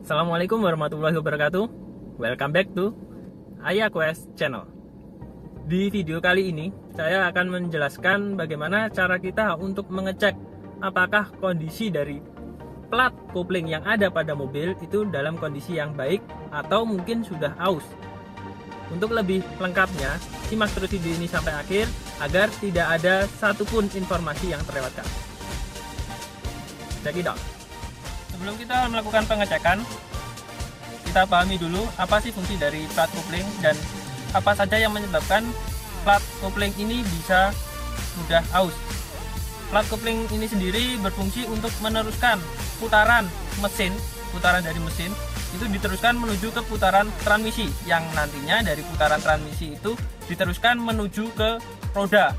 Assalamualaikum warahmatullahi wabarakatuh. Welcome back to Ayah Quest Channel. Di video kali ini saya akan menjelaskan bagaimana cara kita untuk mengecek apakah kondisi dari plat kopling yang ada pada mobil itu dalam kondisi yang baik atau mungkin sudah aus. Untuk lebih lengkapnya, simak terus video ini sampai akhir agar tidak ada satupun informasi yang terlewatkan. Check it out. Sebelum kita melakukan pengecekan, kita pahami dulu apa sih fungsi dari plat kopling dan apa saja yang menyebabkan plat kopling ini bisa mudah aus. Plat kopling ini sendiri berfungsi untuk meneruskan putaran dari mesin itu diteruskan menuju ke putaran transmisi, yang nantinya dari putaran transmisi itu diteruskan menuju ke roda.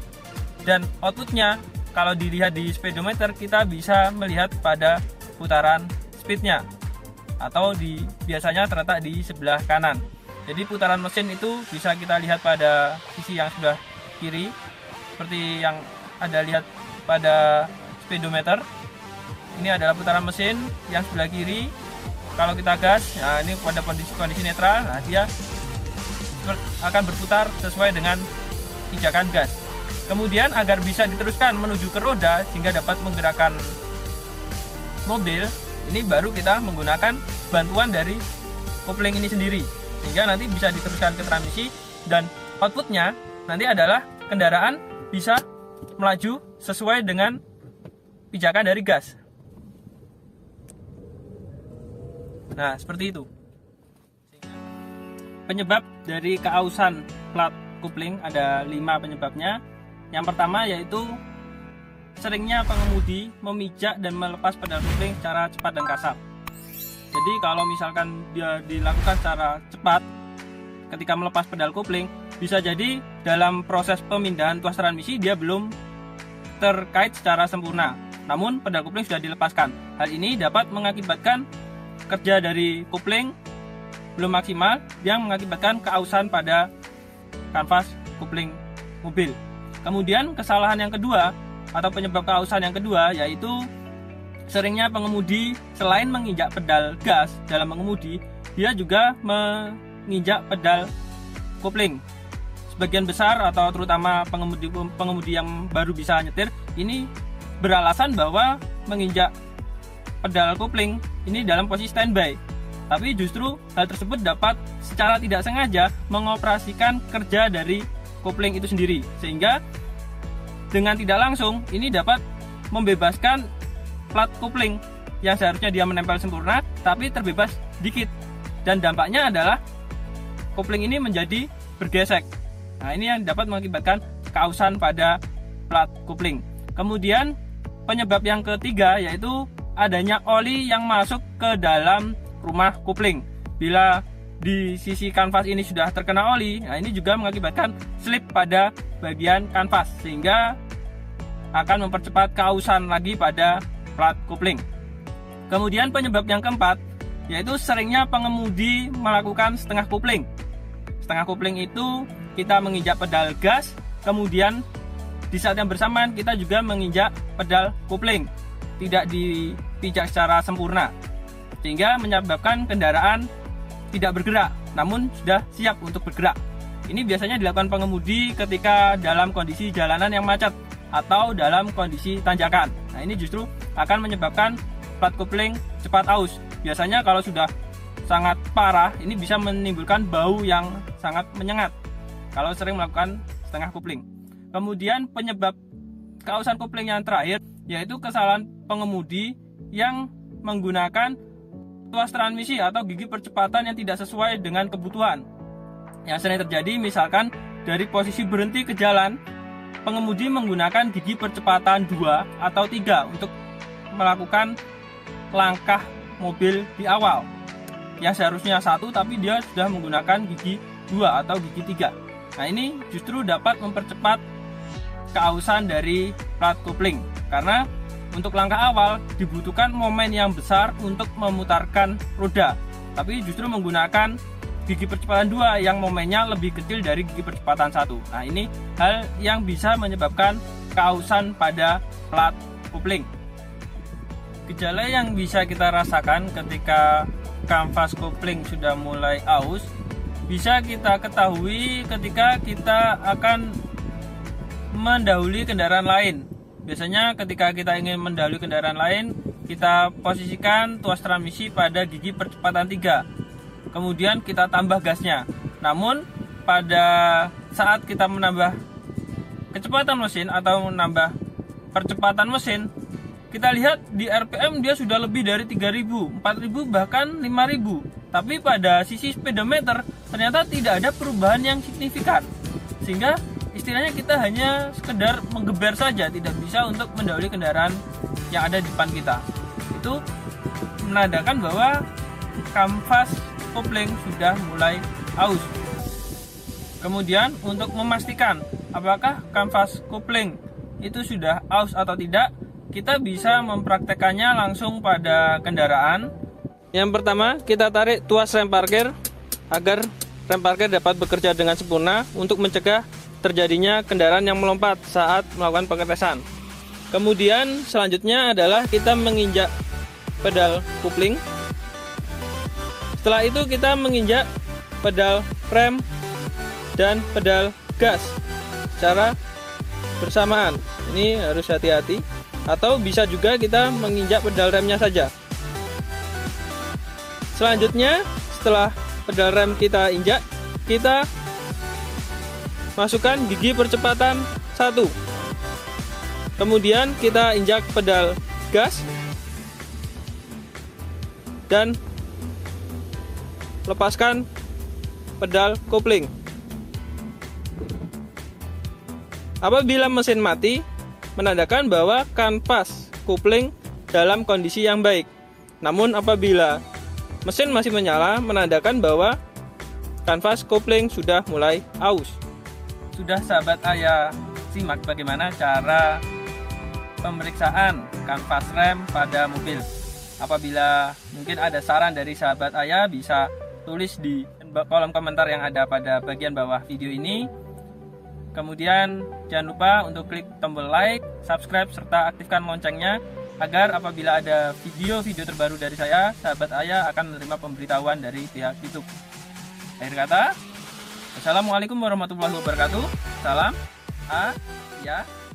Dan outputnya kalau dilihat di speedometer kita bisa melihat pada putaran speednya, atau biasanya terletak di sebelah kanan. Jadi putaran mesin itu bisa kita lihat pada sisi yang sebelah kiri seperti yang ada lihat pada speedometer. Ini adalah putaran mesin yang sebelah kiri. Kalau kita gas, nah ini pada kondisi netral, nah dia akan berputar sesuai dengan pijakan gas. Kemudian agar bisa diteruskan menuju ke roda sehingga dapat menggerakkan mobil, ini baru kita menggunakan bantuan dari kopling ini sendiri, sehingga nanti bisa diteruskan ke transmisi dan outputnya nanti adalah kendaraan bisa melaju sesuai dengan pijakan dari gas. Nah, seperti itu. Penyebab dari keausan plat kopling ada 5 penyebabnya. Yang pertama yaitu seringnya pengemudi memijak dan melepas pedal kopling secara cepat dan kasar. Jadi kalau misalkan dia dilakukan secara cepat ketika melepas pedal kopling, bisa jadi dalam proses pemindahan tuas transmisi dia belum terkait secara sempurna, namun pedal kopling sudah dilepaskan. Hal ini dapat mengakibatkan kerja dari kopling belum maksimal yang mengakibatkan keausan pada kanvas kopling mobil. Kemudian kesalahan yang kedua atau penyebab keausan yang kedua yaitu seringnya pengemudi selain menginjak pedal gas dalam mengemudi, dia juga menginjak pedal kopling. Sebagian besar atau terutama pengemudi yang baru bisa nyetir ini beralasan bahwa menginjak pedal kopling ini dalam posisi standby. Tapi justru hal tersebut dapat secara tidak sengaja mengoperasikan kerja dari kopling itu sendiri, sehingga dengan tidak langsung ini dapat membebaskan plat kopling yang seharusnya dia menempel sempurna tapi terbebas dikit, dan dampaknya adalah kopling ini menjadi bergesek. Nah, ini yang dapat mengakibatkan keausan pada plat kopling. Kemudian penyebab yang ketiga yaitu adanya oli yang masuk ke dalam rumah kopling. Bila di sisi kanvas ini sudah terkena oli, nah ini juga mengakibatkan slip pada bagian kanvas sehingga akan mempercepat keausan lagi pada plat kopling. Kemudian penyebab yang keempat yaitu seringnya pengemudi melakukan setengah kopling. Setengah kopling itu kita menginjak pedal gas, kemudian di saat yang bersamaan kita juga menginjak pedal kopling, tidak dipijak secara sempurna, sehingga menyebabkan kendaraan tidak bergerak namun sudah siap untuk bergerak. Ini biasanya dilakukan pengemudi ketika dalam kondisi jalanan yang macet atau dalam kondisi tanjakan. Nah, ini justru akan menyebabkan plat kopling cepat aus. Biasanya kalau sudah sangat parah, ini bisa menimbulkan bau yang sangat menyengat kalau sering melakukan setengah kopling. Kemudian penyebab keausan kopling yang terakhir yaitu kesalahan pengemudi yang menggunakan tuas transmisi atau gigi percepatan yang tidak sesuai dengan kebutuhan. Yang sering terjadi misalkan dari posisi berhenti ke jalan, pengemudi menggunakan gigi percepatan 2 atau 3 untuk melakukan langkah mobil di awal. Yang seharusnya 1 tapi dia sudah menggunakan gigi 2 atau gigi 3. Nah, ini justru dapat mempercepat keausan dari plat kopling, karena untuk langkah awal dibutuhkan momen yang besar untuk memutarkan roda, tapi justru menggunakan gigi percepatan 2 yang momennya lebih kecil dari gigi percepatan 1. Nah, ini hal yang bisa menyebabkan keausan pada plat kopling. Gejala yang bisa kita rasakan ketika kanvas kopling sudah mulai aus bisa kita ketahui ketika kita akan mendahului kendaraan lain. Biasanya ketika kita ingin mendahului kendaraan lain, kita posisikan tuas transmisi pada gigi percepatan 3. Kemudian kita tambah gasnya. Namun pada saat kita menambah kecepatan mesin atau menambah percepatan mesin, kita lihat di RPM dia sudah lebih dari 3.000, 4.000, bahkan 5.000. Tapi pada sisi speedometer ternyata tidak ada perubahan yang signifikan. Sehingga istilahnya kita hanya sekedar menggeber saja, tidak bisa untuk mendahului kendaraan yang ada di depan kita. Itu menandakan bahwa kanvas kopling sudah mulai aus. Kemudian untuk memastikan apakah kanvas kopling itu sudah aus atau tidak, kita bisa mempraktekannya langsung pada kendaraan. Yang pertama, kita tarik tuas rem parkir agar rem parkir dapat bekerja dengan sempurna untuk mencegah terjadinya kendaraan yang melompat saat melakukan pengetesan. Kemudian selanjutnya adalah kita menginjak pedal kopling. Setelah itu kita menginjak pedal rem dan pedal gas secara bersamaan. Ini harus hati-hati, atau bisa juga kita menginjak pedal remnya saja. Selanjutnya, setelah pedal rem kita injak, kita masukkan gigi percepatan 1. Kemudian kita injak pedal gas dan lepaskan pedal kopling. Apabila mesin mati, menandakan bahwa kanvas kopling dalam kondisi yang baik. Namun apabila mesin masih menyala, menandakan bahwa kanvas kopling sudah mulai aus. Sudah sahabat ayah simak bagaimana cara pemeriksaan kanvas rem pada mobil. Apabila mungkin ada saran dari sahabat ayah, bisa tulis di kolom komentar yang ada pada bagian bawah video ini. Kemudian jangan lupa untuk klik tombol like, subscribe, serta aktifkan loncengnya agar apabila ada video-video terbaru dari saya, sahabat ayah akan menerima pemberitahuan dari pihak YouTube. Akhir kata, Assalamualaikum warahmatullahi wabarakatuh. Salam ayah.